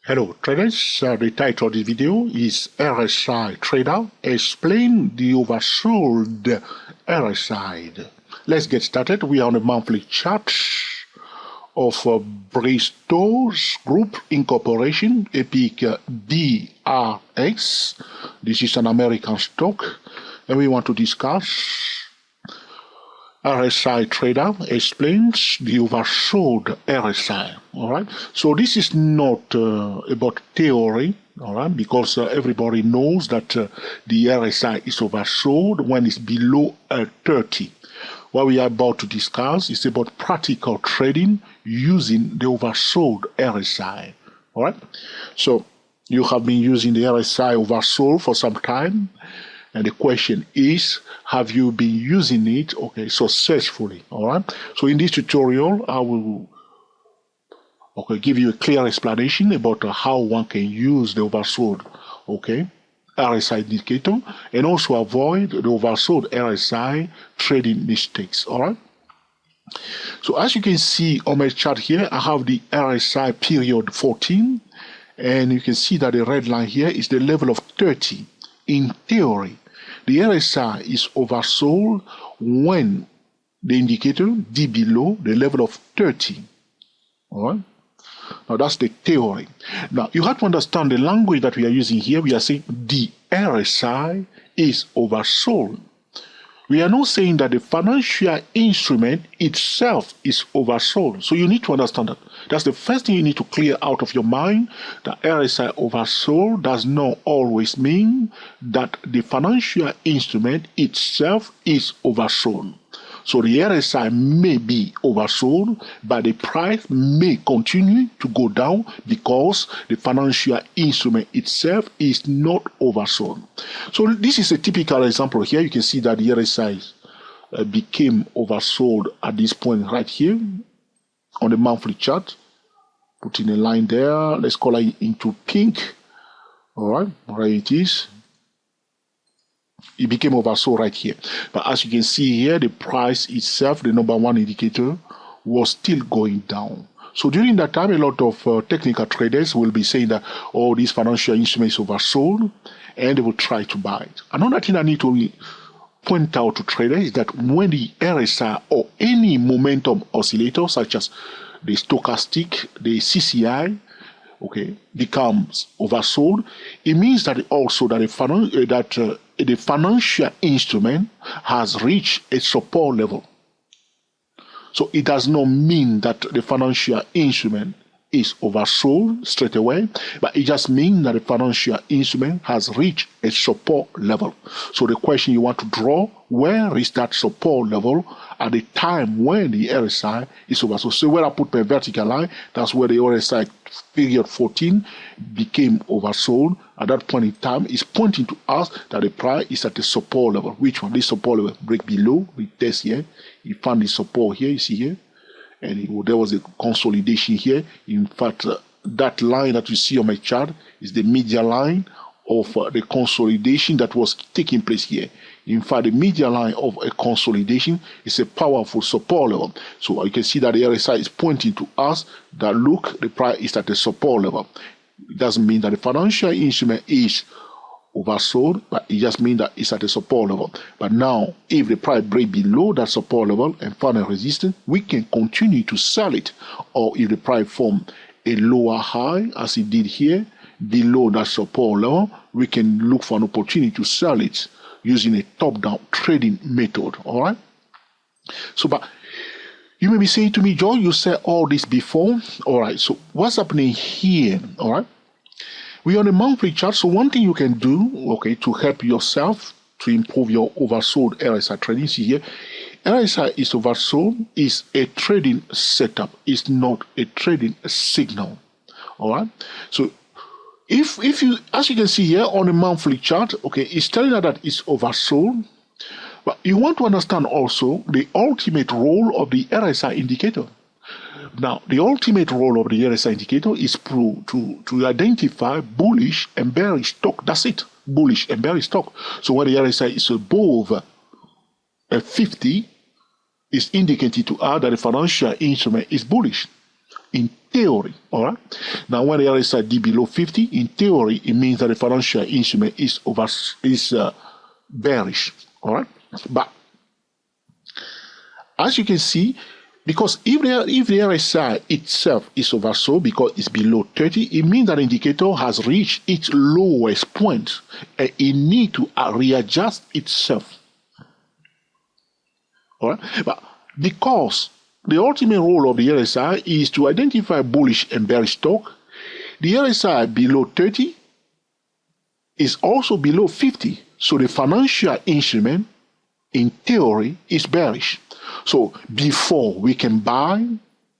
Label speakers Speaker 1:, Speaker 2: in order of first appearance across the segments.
Speaker 1: Hello traders, the title of this video is RSI Trader Explain the Oversold RSI. Let's get started. We are on a monthly chart of Bristol's Group Incorporation, EPIC DRX. This is an American stock, and we want to discuss RSI Trader explains the oversold RSI. All right, so this is not about theory, all right, because everybody knows that the RSI is oversold when it's below 30. What we are about to discuss is about practical trading using the oversold RSI. All right, so you have been using the RSI oversold for some time. And the question is, have you been using it, successfully, all right? So in this tutorial, I will, give you a clear explanation about how one can use the oversold, RSI indicator, and also avoid the oversold RSI trading mistakes, all right? So as you can see on my chart here, I have the RSI period 14, and you can see that the red line here is the level of 30. In theory, the RSI is oversold when the indicator D below the level of 30. All right. Now that's the theory. Now you have to understand the language that we are using here. We are saying the RSI is oversold. We are not saying that the financial instrument itself is oversold. So you need to understand that. That's the first thing you need to clear out of your mind. That RSI oversold does not always mean that the financial instrument itself is oversold. So the RSI may be oversold, but the price may continue to go down because the financial instrument itself is not oversold. So this is a typical example here. You can see that the RSI became oversold at this point right here on the monthly chart. Putting a line there. Let's color it into pink. All right, right it is. It became oversold right here. But as you can see here, the price itself, the number one indicator, was still going down. So during that time, a lot of technical traders will be saying that, oh, this financial instrument is oversold, and they will try to buy it. Another thing I need to point out to traders is that when the RSI or any momentum oscillator, such as the stochastic, the CCI, becomes oversold, it means that also that the financial instrument has reached a support level. So it does not mean that the financial instrument is oversold straight away, but it just means that the financial instrument has reached a support level. So the question you want to draw, where is that support level at the time when the RSI is oversold? So where I put my vertical line, that's where the RSI period 14 became oversold. At that point in time, it's pointing to us that the price is at the support level. Which one? This support level, break below, we test here. You found the support here, you see here. And there was a consolidation here. In fact, that line that you see on my chart is the median line of the consolidation that was taking place here. In fact, the median line of a consolidation is a powerful support level. So you can see that the RSI is pointing to us that, look, the price is at the support level. It doesn't mean that the financial instrument is oversold, but it just means that it's at a support level. But now, if the price breaks below that support level and find a resistance, we can continue to sell it. Or if the price forms a lower high, as it did here, below that support level, we can look for an opportunity to sell it using a top-down trading method. All right. So, but you may be saying to me, Joe, you said all this before. All right. So what's happening here? All right. We are on a monthly chart, so one thing you can do, to help yourself to improve your oversold RSI trading, see here, RSI is oversold is a trading setup, it's not a trading signal. All right. So if you, as you can see here on a monthly chart, it's telling us that it's oversold, but you want to understand also the ultimate role of the RSI indicator. Now, the ultimate role of the RSI indicator is to identify bullish and bearish stock. That's it, bullish and bearish stock. So when the RSI is above 50, it's indicating to us that the financial instrument is bullish. in theory. All right. Now, when the RSI dip below 50, in theory, it means that the financial instrument is bearish. All right. But as you can see, because if the RSI itself is oversold because it's below 30, it means that the indicator has reached its lowest point and it needs to readjust itself. All right? But because the ultimate role of the RSI is to identify bullish and bearish stock, the RSI below 30 is also below 50. So the financial instrument, in theory, is bearish. So before we can buy,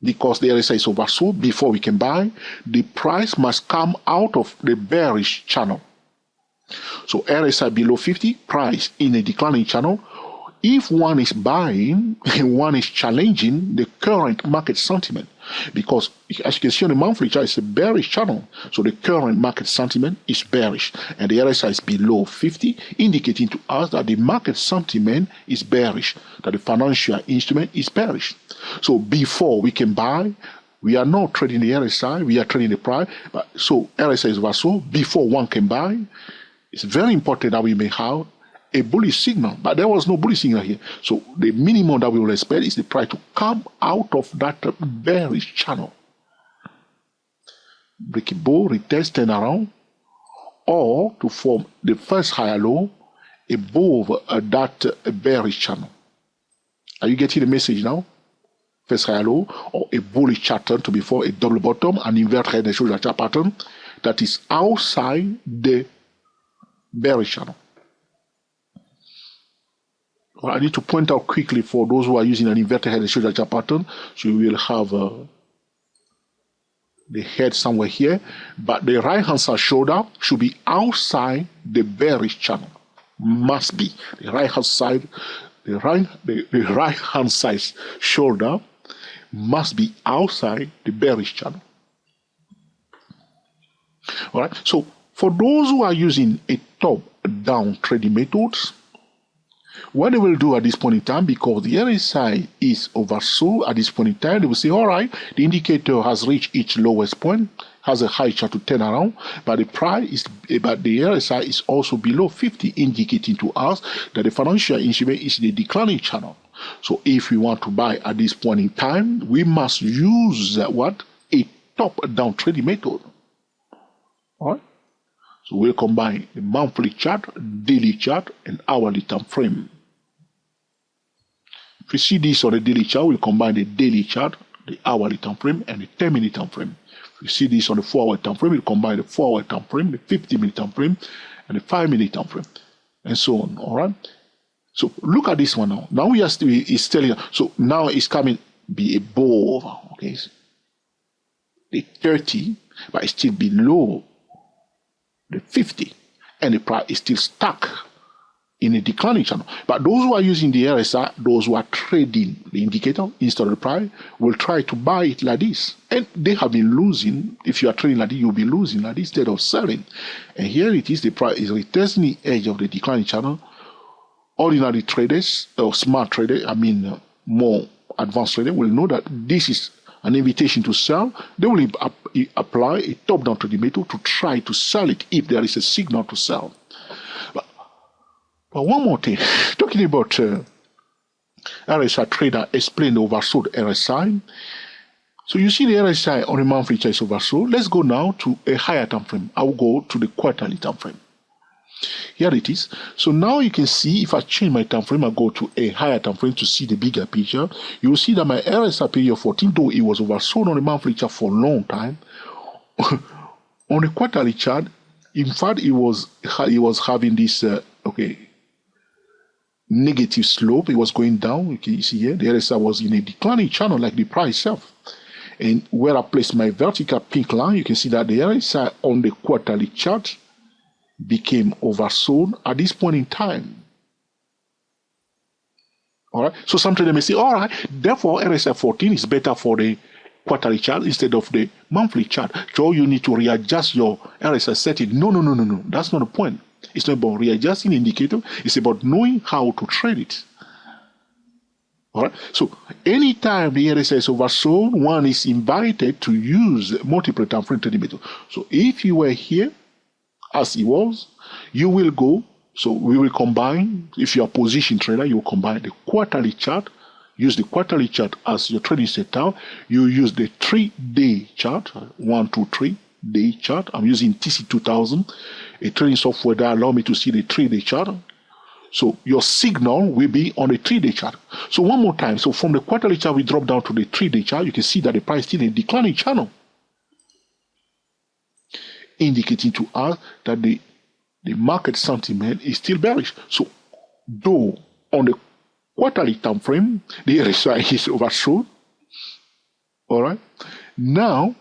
Speaker 1: because the RSI is oversold, before we can buy, the price must come out of the bearish channel. So RSI below 50, price in a declining channel. If one is buying, one is challenging the current market sentiment, because as you can see on the monthly chart, it's a bearish channel. So the current market sentiment is bearish, and the RSI is below 50, indicating to us that the market sentiment is bearish, that the financial instrument is bearish. So before we can buy, we are not trading the RSI, we are trading the price. But so RSI is oversold. Before one can buy, it's very important that we may have a bullish signal, but there was no bullish signal here. So the minimum that we will expect is the price to come out of that bearish channel. Break a bull, retest, turn around, or to form the first higher low above that bearish channel. Are you getting the message now? First higher low, or a bullish pattern to be formed, a double bottom, an inverted head and shoulder chart pattern that is outside the bearish channel. Well, I need to point out quickly for those who are using an inverted head and shoulder chart pattern. So you will have the head somewhere here, but the right hand side shoulder should be outside the bearish channel. Must be the right hand side. The right hand side shoulder must be outside the bearish channel. All right. So for those who are using a top-down trading methods, what they will do at this point in time, because the RSI is oversold at this point in time, they will say, all right, the indicator has reached its lowest point, has a high chart to turn around, but the RSI is also below 50, indicating to us that the financial instrument is in a declining channel. So if we want to buy at this point in time, we must use a top-down trading method. All right. So we'll combine the monthly chart, daily chart, and hourly time frame. If you see this on the daily chart, we'll combine the daily chart, the hourly time frame, and the 10-minute time frame. If you see this on the 4-hour time frame, we'll combine the 4-hour time frame, the 50-minute time frame, and the 5-minute time frame, and so on. All right. So look at this one now. Now we are still, it's telling us. So now it's coming be above, okay, the 30, but it's still below the 50, and the price is still stuck in a declining channel. But those who are using the RSI, those who are trading the indicator instead of the price, will try to buy it like this. And they have been losing. If you are trading like this, you'll be losing like this instead of selling. And here it is, the price is retesting the edge of the declining channel. Ordinary traders, or smart traders, more advanced traders, will know that this is an invitation to sell. They will apply a top-down trading method to try to sell it if there is a signal to sell. But one more thing, talking about RSI trader explain the oversold RSI. So you see the RSI on a monthly chart is oversold. Let's go now to a higher time frame. I will go to the quarterly time frame. Here it is. So now you can see, if I change my time frame, I go to a higher time frame to see the bigger picture. You will see that my RSI period 14, though it was oversold on the monthly chart for a long time, on the quarterly chart, in fact, it was having this negative slope. It was going down. Okay, you see here the RSI was in a declining channel like the price itself. And where I place my vertical pink line, you can see that the RSI on the quarterly chart became oversold at this point in time. All right. So some traders may say, all right, therefore RSI 14 is better for the quarterly chart instead of the monthly chart. So you need to readjust your RSI setting. No. That's not the point. It's not about readjusting the indicator. It's about knowing how to trade it. All right. So anytime the RSI is oversold, one is invited to use multiple time frame trading method. So if you were here, as it was, you will go. So we will combine. If you are position trader, you will combine the quarterly chart. Use the quarterly chart as your trading setup. You use the 3-day chart, 1, 2, 3-day chart. I'm using TC2000, a trading software that allows me to see the 3-day chart. So your signal will be on the 3-day chart. So one more time. So from the quarterly chart, we drop down to the 3-day chart. You can see that the price is still in a declining channel, indicating to us that the market sentiment is still bearish. So though on the quarterly time frame, the RSI is oversold. All right. Now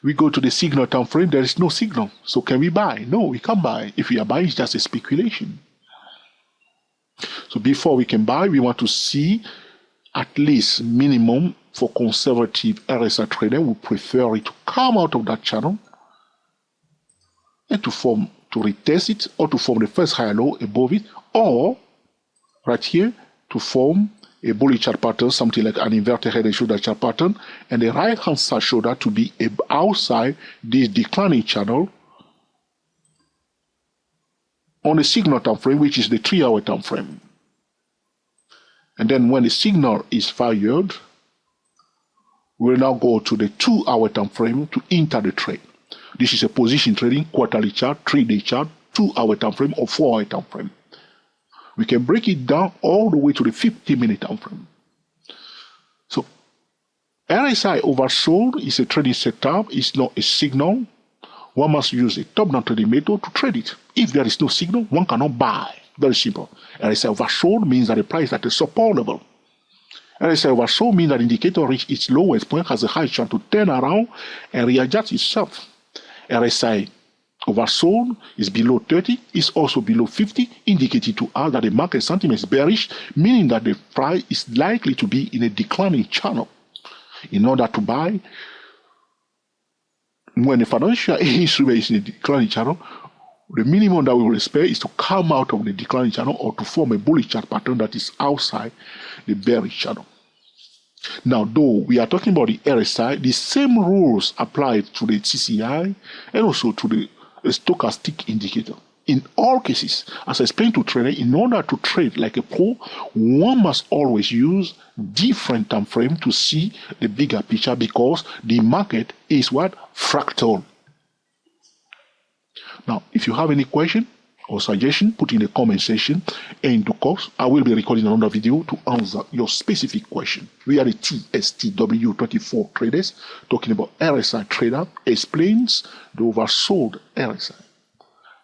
Speaker 1: we go to the signal time frame. There is no signal. So can we buy? No, we can't buy. If we are buying, it's just a speculation. So before we can buy, we want to see at least minimum for conservative RSI trader. We prefer it to come out of that channel and to retest it, or to form the first higher low above it, or right here to form a bullish chart pattern, something like an inverted head and shoulder chart pattern, and the right hand side shoulder to be outside this declining channel on the signal time frame, which is the 3-hour time frame. And then when the signal is fired, we'll now go to the 2-hour time frame to enter the trade. This is a position trading quarterly chart, 3-day chart, 2-hour time frame, or 4-hour time frame. We can break it down all the way to the 50-minute time frame. So RSI oversold is a trading setup. It's not a signal. One must use a top-down trading method to trade it. If there is no signal, one cannot buy. Very simple. RSI oversold means that the price is at a support level. RSI oversold means that the indicator reached its lowest point, has a high chance to turn around and readjust itself. RSI oversold is below 30, is also below 50, indicating to us that the market sentiment is bearish, meaning that the price is likely to be in a declining channel. In order to buy, when the financial instrument is in a declining channel, the minimum that we will expect is to come out of the declining channel or to form a bullish chart pattern that is outside the bearish channel. Now, though we are talking about the RSI, the same rules apply to the CCI and also to the stochastic indicator. In all cases, as I explained to traders, in order to trade like a pro, one must always use different time frame to see the bigger picture, because the market is what? Fractal. Now, if you have any question or suggestion, put in the comment section, and in due course, I will be recording another video to answer your specific question. We are the TSTW24 traders talking about RSI trader explains the oversold RSI.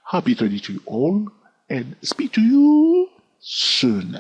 Speaker 1: Happy trading to you all, and speak to you soon.